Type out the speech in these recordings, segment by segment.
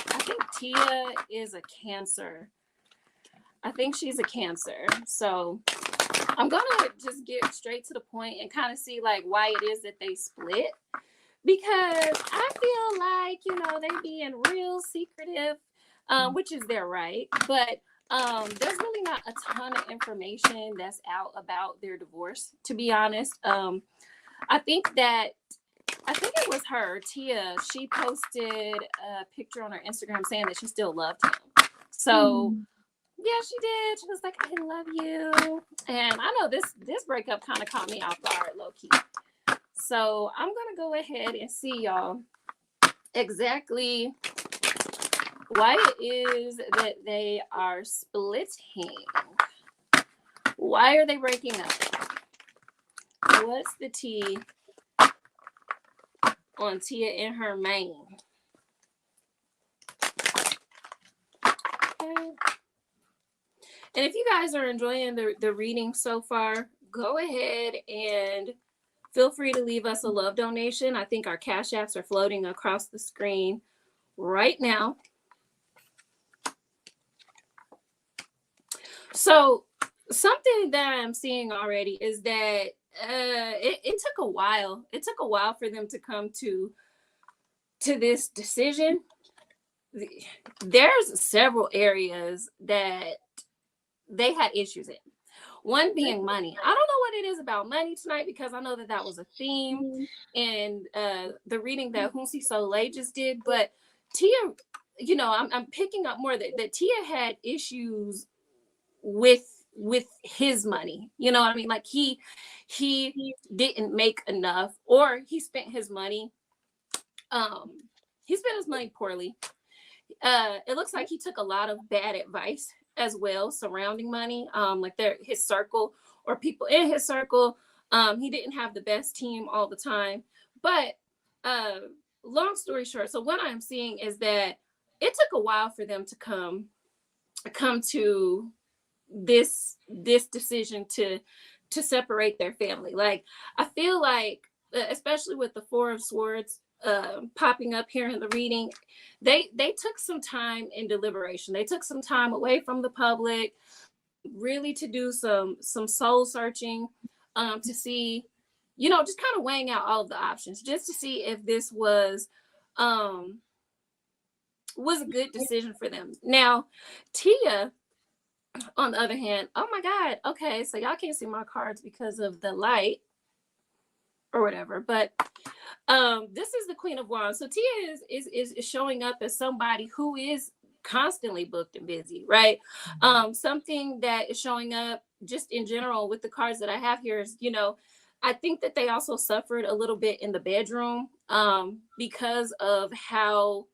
I think Tia is a Cancer. I think she's a Cancer. So I'm going to just get straight to the point and kind of see like why it is that they split. Because I feel like, you know, they being real secretive, which is their right. But there's really not a ton of information that's out about their divorce, to be honest. I think it was her, Tia. She posted a picture on her Instagram saying that she still loved him. So yeah, she did. She was like, "I love you," and I know this breakup kind of caught me off guard, low key. So I'm gonna go ahead and see y'all exactly why it is that they are splitting. Why are they breaking up? What's the tea on Tia and her man? Okay. And if you guys are enjoying the reading so far, go ahead and feel free to leave us a love donation. I think our Cash Apps are floating across the screen right now. So something that I'm seeing already is that it took a while. It took a while for them to come to this decision. There's several areas that they had issues in. One being money. I don't know what it is about money tonight, because I know that was a theme in the reading that Hunsi Soleil just did. But Tia, you know, I'm picking up more that Tia had issues with his money. You know what I mean? Like he didn't make enough, or he spent his money. He spent his money poorly. It looks like he took a lot of bad advice as well surrounding money, like his circle or people in his circle. He didn't have the best team all the time. But long story short, so what I'm seeing is that it took a while for them to come to this decision to separate their family. Like I feel like, especially with the Four of Swords popping up here in the reading, they took some time in deliberation. They took some time away from the public, really to do some soul searching, to see, you know, just kind of weighing out all of the options, just to see if this was a good decision for them. Now, Tia, on the other hand, oh my God, okay, so y'all can't see my cards because of the light or whatever, but this is the Queen of Wands. So Tia is showing up as somebody who is constantly booked and busy, right? Something that is showing up just in general with the cards that I have here is, you know, I think that they also suffered a little bit in the bedroom because of how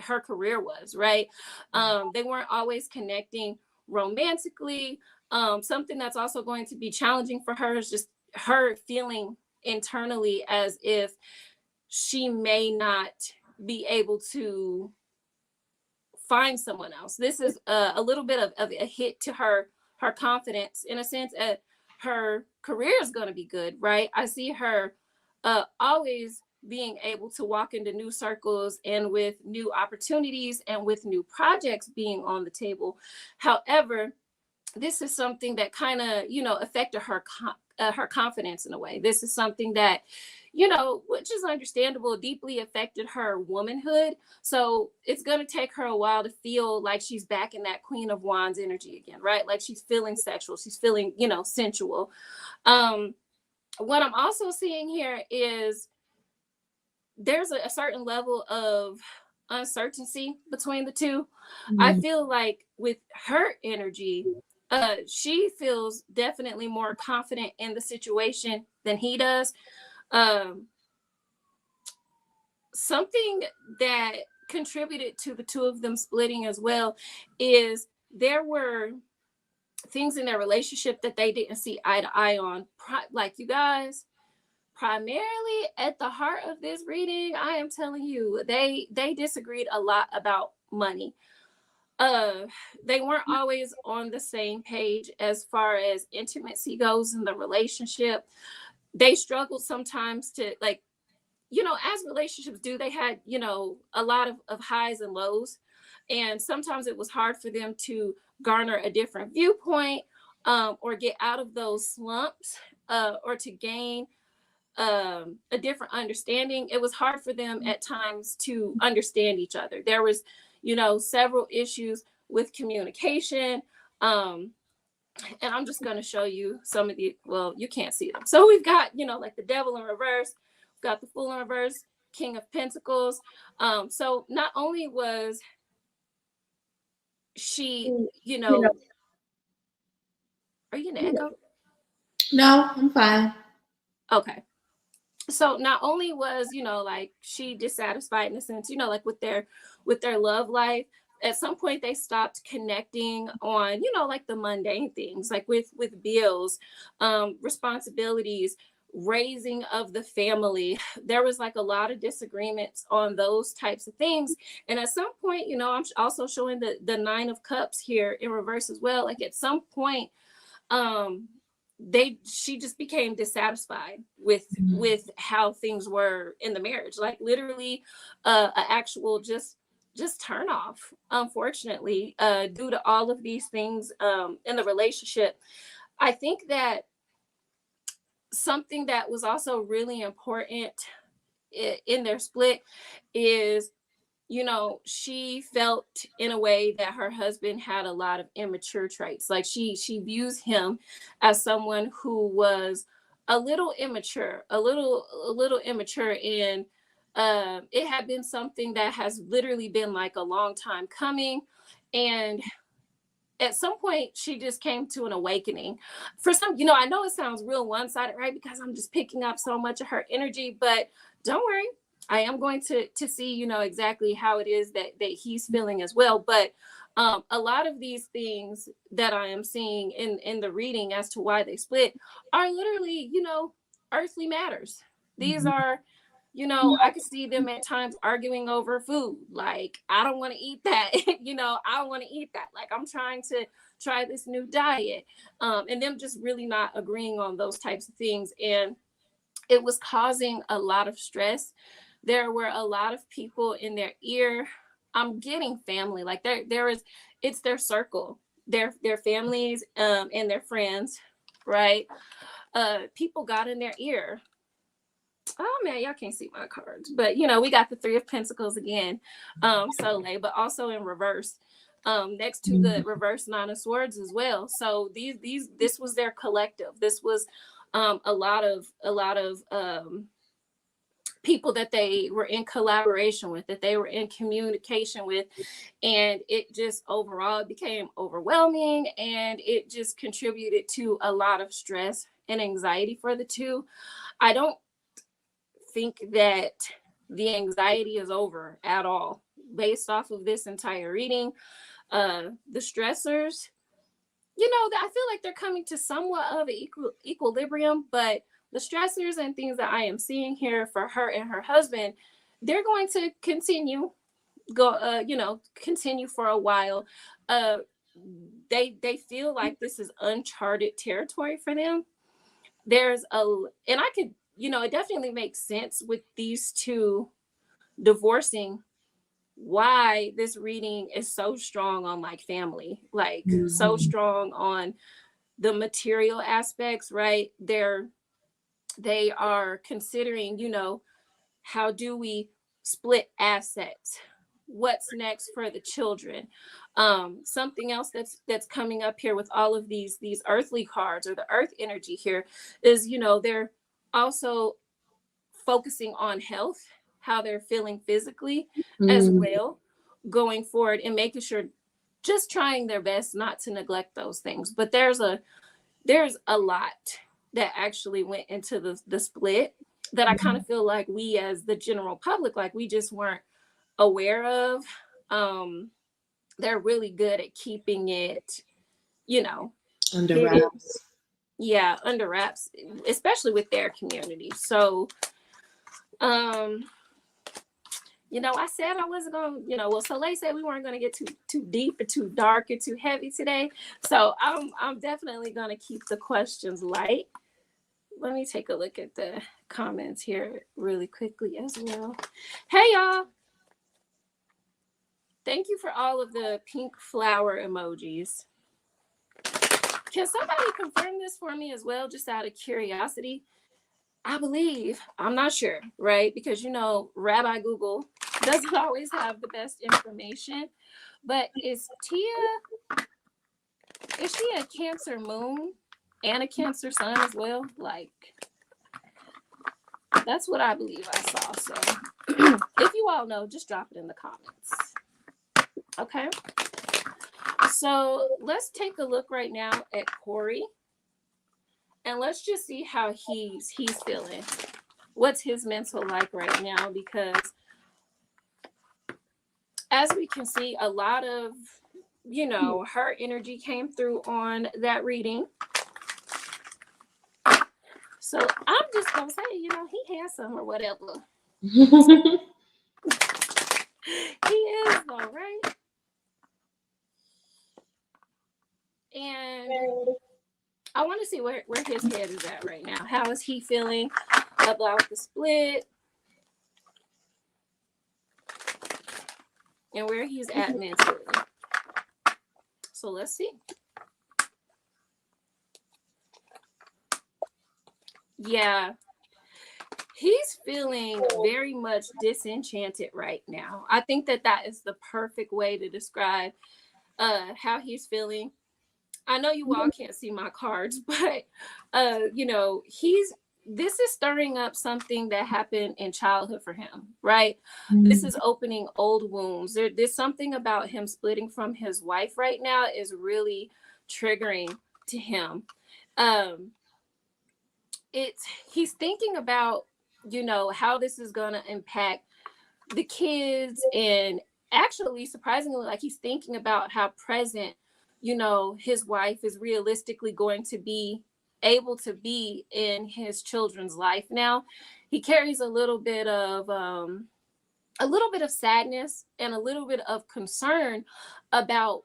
her career was, right? They weren't always connecting romantically. Something that's also going to be challenging for her is just her feeling internally as if she may not be able to find someone else. This is a little bit of a hit to her confidence, in a sense. Her career is going to be good, right? I see her always being able to walk into new circles and with new opportunities and with new projects being on the table. However, this is something that kind of, you know, affected her confidence in a way. This is something that, you know, which is understandable, deeply affected her womanhood. So it's going to take her a while to feel like she's back in that Queen of Wands energy again, right? Like she's feeling sexual. She's feeling, you know, sensual. What I'm also seeing here is there's a certain level of uncertainty between the two. I feel like with her energy, she feels definitely more confident in the situation than he does. Something that contributed to the two of them splitting as well is there were things in their relationship that they didn't see eye to eye on. Like, you guys, primarily at the heart of this reading, I am telling you, they disagreed a lot about money. They weren't always on the same page as far as intimacy goes in the relationship. They struggled sometimes to, like, you know, as relationships do, they had, you know, a lot of highs and lows. And sometimes it was hard for them to garner a different viewpoint, or get out of those slumps, or to gain a different understanding. It was hard for them at times to understand each other. There was, you know, several issues with communication. And I'm just going to show you some of the, well, you can't see them. So we've got, you know, like the devil in reverse, we've got the fool in reverse, king of pentacles. So not only was she, you know, are you gonna echo? No, I'm fine. Okay. So not only was, you know, like she dissatisfied in a sense, you know, like with their love life, at some point they stopped connecting on, you know, like the mundane things, like with bills, responsibilities, raising of the family. There was like a lot of disagreements on those types of things. And at some point, you know, I'm also showing the 9 of Cups here in reverse as well. Like at some point, she just became dissatisfied with how things were in the marriage, like literally an actual just turn off, unfortunately, due to all of these things in the relationship. I think that something that was also really important in their split is, you know, she felt in a way that her husband had a lot of immature traits. Like she views him as someone who was a little immature, a little immature. And it had been something that has literally been like a long time coming. And at some point she just came to an awakening. For some, you know, I know it sounds real one-sided, right? Because I'm just picking up so much of her energy, but don't worry, I am going to see, you know, exactly how it is that he's feeling as well. But a lot of these things that I am seeing in the reading as to why they split are literally, you know, earthly matters. These are, you know, I could see them at times arguing over food. Like, I don't want to eat that. You know, I don't want to eat that. Like, I'm trying to try this new diet. And them just really not agreeing on those types of things. And it was causing a lot of stress. There were a lot of people in their ear. I'm getting family. Like there is, it's their circle, their families, and their friends, right? People got in their ear. Oh man, y'all can't see my cards, but you know, we got the 3 of Pentacles again, Soleil, but also in reverse, next to the reverse 9 of Swords as well. So this was their collective. This was a lot of people that they were in collaboration with, that they were in communication with, and it just overall became overwhelming, and it just contributed to a lot of stress and anxiety for the two. I don't think that the anxiety is over at all based off of this entire reading. The stressors, you know, I feel like they're coming to somewhat of an equilibrium, but the stressors and things that I am seeing here for her and her husband, they're going to continue continue for a while. They feel like this is uncharted territory for them. And I could, you know, it definitely makes sense with these two divorcing, why this reading is so strong on like family, like so strong on the material aspects, right? They are considering, you know, how do we split assets? What's next for the children? Something else that's coming up here with all of these earthly cards, or the earth energy here, is, you know, they're also focusing on health, how they're feeling physically as well going forward, and making sure, just trying their best not to neglect those things. But there's a lot that actually went into the split that I kind of feel like we as the general public, like we just weren't aware of. They're really good at keeping it, you know, under wraps. Yeah, under wraps, especially with their community. So you know, I said I wasn't gonna, you know, well, Soleil said we weren't gonna get too deep or too dark or too heavy today. So I'm definitely gonna keep the questions light. let me take a look at the comments here really quickly as well. Hey, y'all. Thank you for all of the pink flower emojis. Can somebody confirm this for me as well, just out of curiosity? I believe, I'm not sure, right? Because, you know, Rabbi Google doesn't always have the best information. But is Tia, is she a Cancer moon and a Cancer sun as well? Like, that's what I believe I saw. So if you all know, just drop it in the comments. Okay. So let's take a look right now at Cory. And let's just see how he's feeling. What's his mental like right now? Because as we can see, a lot of, you know, her energy came through on that reading. So I'm just gonna say, you know, he handsome or whatever. He is though, right? And I want to see where his head is at right now. How is he feeling about the split? And where he's at mentally. So let's see. Yeah. He's feeling very much disenchanted right now. I think that is the perfect way to describe how he's feeling. I know you all can't see my cards, but you know, this is stirring up something that happened in childhood for him, right? This is opening old wounds. There's something about him splitting from his wife right now is really triggering to him. He's thinking about, you know, how this is going to impact the kids, and actually surprisingly, like, he's thinking about how present, you know, his wife is realistically going to be able to be in his children's life now. He carries a little bit of sadness and a little bit of concern about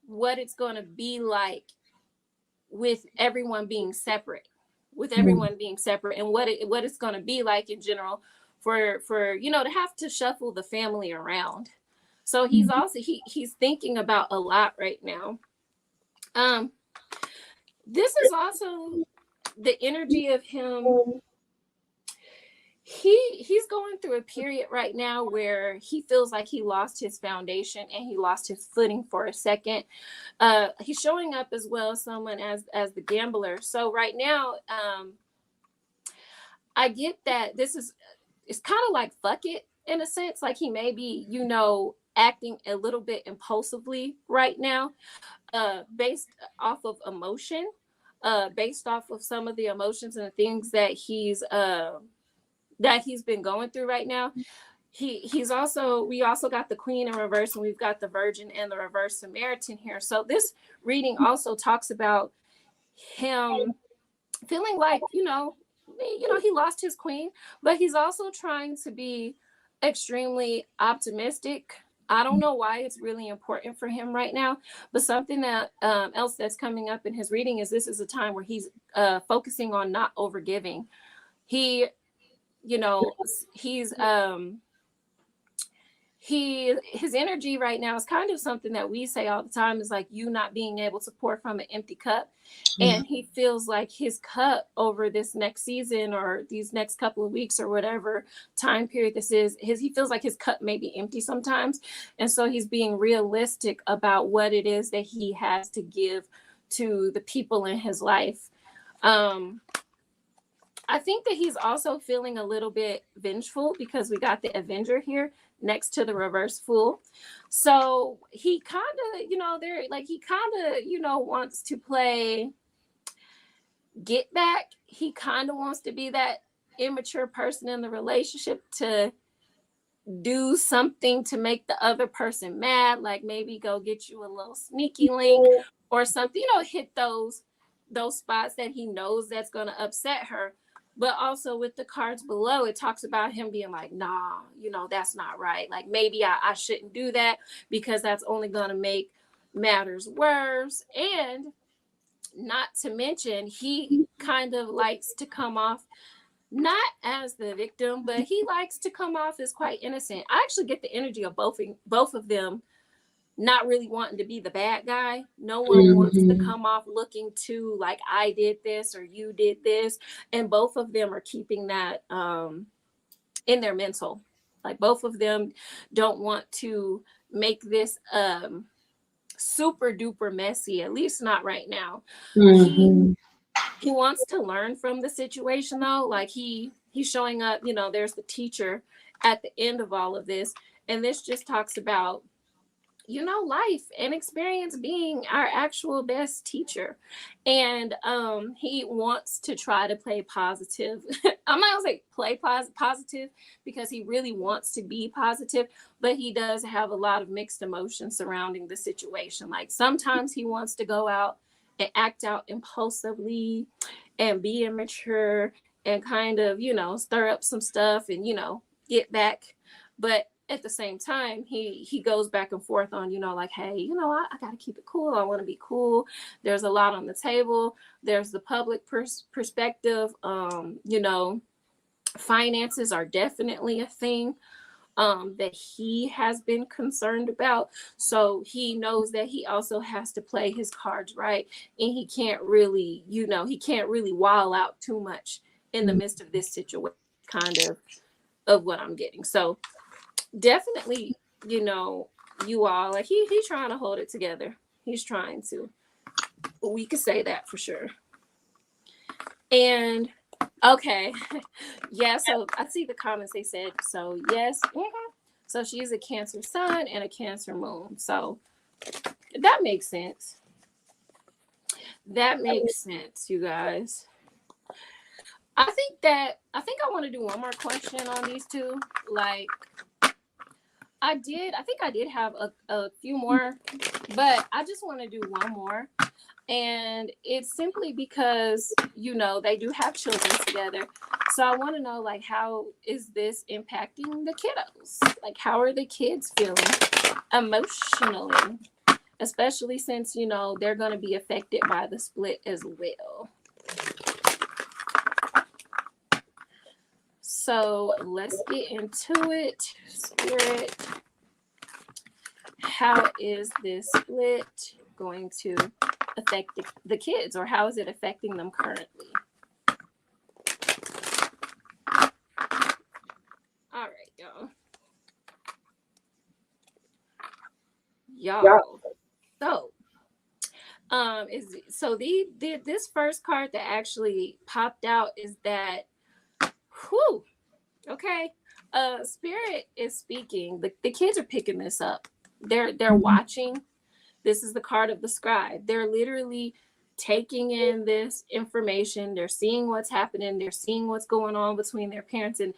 what it's going to be like with everyone being separate, and what it's going to be like in general for you know, to have to shuffle the family around. So he's also he's thinking about a lot right now. This is also the energy of him. He's going through a period right now where he feels like he lost his foundation and he lost his footing for a second. He's showing up as well as someone as the gambler. So right now, I get that it's kind of like fuck it in a sense. Like, he may be, you know, acting a little bit impulsively right now, based off of emotion, based off of some of the emotions and the things that he's been going through right now. We also got the Queen in reverse, and we've got the Virgin and the reverse Samaritan here. So this reading also talks about him feeling like, you know, he lost his queen, but he's also trying to be extremely optimistic. I don't know why it's really important for him right now, but something that else that's coming up in his reading is this is a time where he's focusing on not overgiving. His energy right now is kind of something that we say all the time, is like you not being able to pour from an empty cup. And he feels like his cup over this next season or these next couple of weeks or whatever time period this is, he feels like his cup may be empty sometimes. And so he's being realistic about what it is that he has to give to the people in his life. I think that he's also feeling a little bit vengeful because we got the Avenger here next to the reverse Fool. So he kind of, wants to play get back. He kind of wants to be that immature person in the relationship to do something to make the other person mad, like maybe go get you a little sneaky link or something, hit those spots that he knows that's going to upset her. But also with the cards below, it talks about him being like, nah, that's not right. Like, maybe I shouldn't do that because that's only going to make matters worse. And, not to mention, he kind of likes to come off not as the victim, but he likes to come off as quite innocent. I actually get the energy of both of them not really wanting to be the bad guy. No one wants to come off looking too like I did this or you did this. And both of them are keeping that in their mental. Like both of them don't want to make this super duper messy, at least not right now. He wants to learn from the situation though. Like he's showing up, you know, there's the teacher at the end of all of this. And this just talks about, you know, life and experience being our actual best teacher. And he wants to try to play positive. I'm not gonna say play positive because he really wants to be positive, but he does have a lot of mixed emotions surrounding the situation. Like sometimes he wants to go out and act out impulsively and be immature and kind of, you know, stir up some stuff and, you know, get back. But at the same time, he goes back and forth on, you know, like, hey, you know, I got to keep it cool. I want to be cool. There's a lot on the table. There's the public perspective. You know, finances are definitely a thing that he has been concerned about. So he knows that he also has to play his cards right. And he can't really, you know, he can't really wild out too much in the midst of this situation, kind of what I'm getting. So definitely, you know, you all like he's trying to hold it together. He's trying to. We could say that for sure. And okay, yeah. So I see the comments they said. So yes, so she's a Cancer sun and a Cancer moon. So that makes sense. That makes sense, you guys. I think I want to do one more question on these two. Like I think I did have a few more, but I just want to do one more. And it's simply because, you know, they do have children together. So I want to know, like, how is this impacting the kiddos? Like, how are the kids feeling emotionally? Especially since, you know, they're going to be affected by the split as well. So let's get into it. Spirit, how is this split going to affect the kids, or how is it affecting them currently? All right, y'all. So this first card that actually popped out is that okay, Spirit is speaking. The kids are picking this up. They're watching. This is the card of the scribe. They're literally taking in this information. They're seeing what's happening. They're seeing what's going on between their parents, and,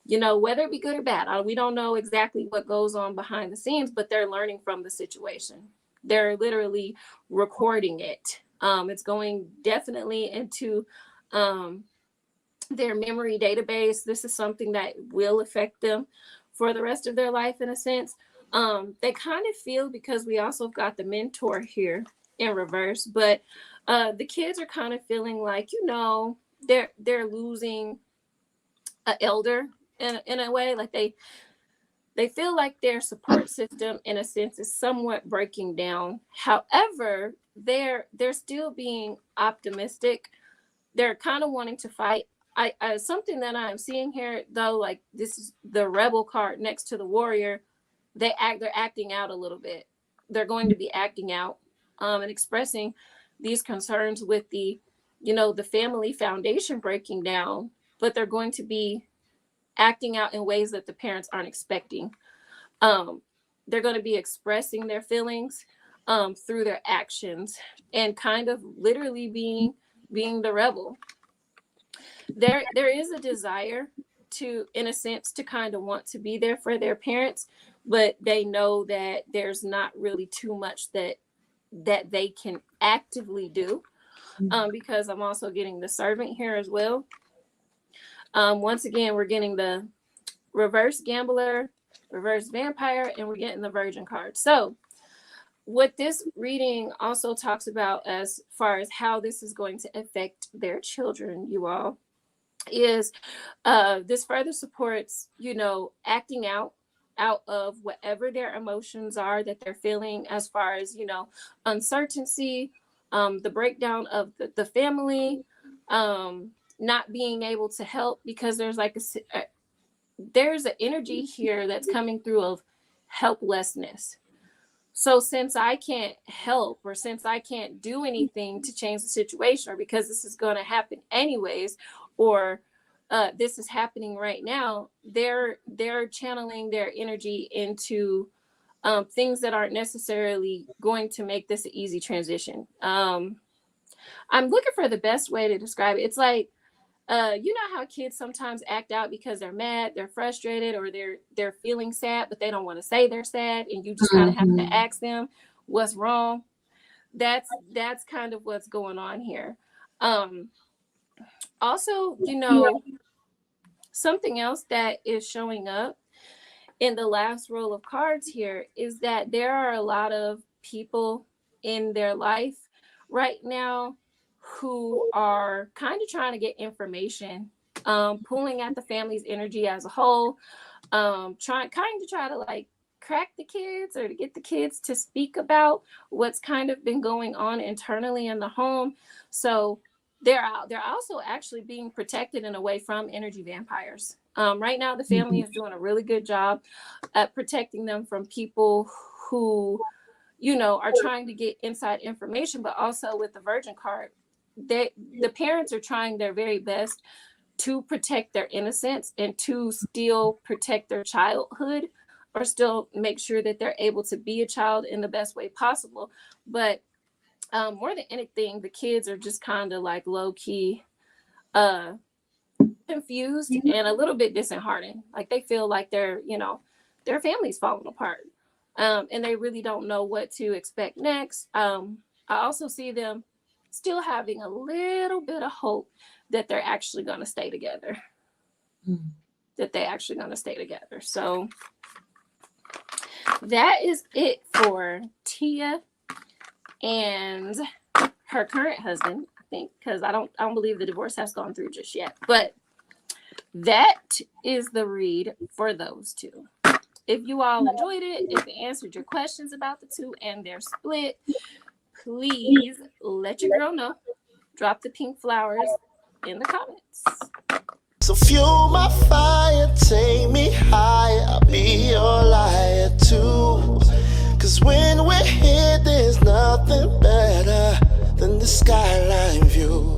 you know, whether it be good or bad, we don't know exactly what goes on behind the scenes, but they're learning from the situation. They're literally recording it. It's going definitely into their memory database. This is something that will affect them for the rest of their life, in a sense. They kind of feel, because we also got the mentor here in reverse, but the kids are kind of feeling like, you know, they're losing an elder in a way. Like they feel like their support system, in a sense, is somewhat breaking down. However, they're still being optimistic. They're kind of wanting to fight. I something that I'm seeing here, though, like this is the rebel card next to the warrior. They're acting out a little bit. They're going to be acting out and expressing these concerns with the, you know, the family foundation breaking down, but they're going to be acting out in ways that the parents aren't expecting. They're going to be expressing their feelings through their actions and kind of literally being the rebel. There is a desire to, in a sense, to kind of want to be there for their parents, but they know that there's not really too much that they can actively do, because I'm also getting the servant here as well. Once again, we're getting the reverse gambler, reverse vampire, and we're getting the virgin card. So what this reading also talks about as far as how this is going to affect their children, you all, is this further supports, acting out of whatever their emotions are that they're feeling, as far as, uncertainty, the breakdown of the family, not being able to help, because there's like there's an energy here that's coming through of helplessness. So since I can't help, or since I can't do anything to change the situation, or because this is going to happen anyways, or this is happening right now, they're channeling their energy into things that aren't necessarily going to make this an easy transition. I'm looking for the best way to describe it. It's like, you know how kids sometimes act out because they're mad, they're frustrated, or they're feeling sad, but they don't want to say they're sad, and you just kind of have to ask them what's wrong. That's kind of what's going on here. Also, something else that is showing up in the last roll of cards here is that there are a lot of people in their life right now who are kind of trying to get information, pulling at the family's energy as a whole, trying to like crack the kids, or to get the kids to speak about what's kind of been going on internally in the home. So they're also actually being protected in a way from energy vampires. Right now, the family is doing a really good job at protecting them from people who, are trying to get inside information. But also with the Virgin card, the parents are trying their very best to protect their innocence and to still protect their childhood, or still make sure that they're able to be a child in the best way possible. But more than anything, the kids are just kind of like low-key confused and a little bit disheartened. Like they feel like their family's falling apart, and they really don't know what to expect next. I also see them still having a little bit of hope that they're actually going to stay together. So that is it for Tia and her current husband, I think, because I don't believe the divorce has gone through just yet. But that is the read for those two. If you all enjoyed it, if it answered your questions about the two and their split, please let your girl know. Drop the pink flowers in the comments. So fuel my fire, take me higher, I'll be your liar too. Cause when we're here, there's nothing better than the skyline view.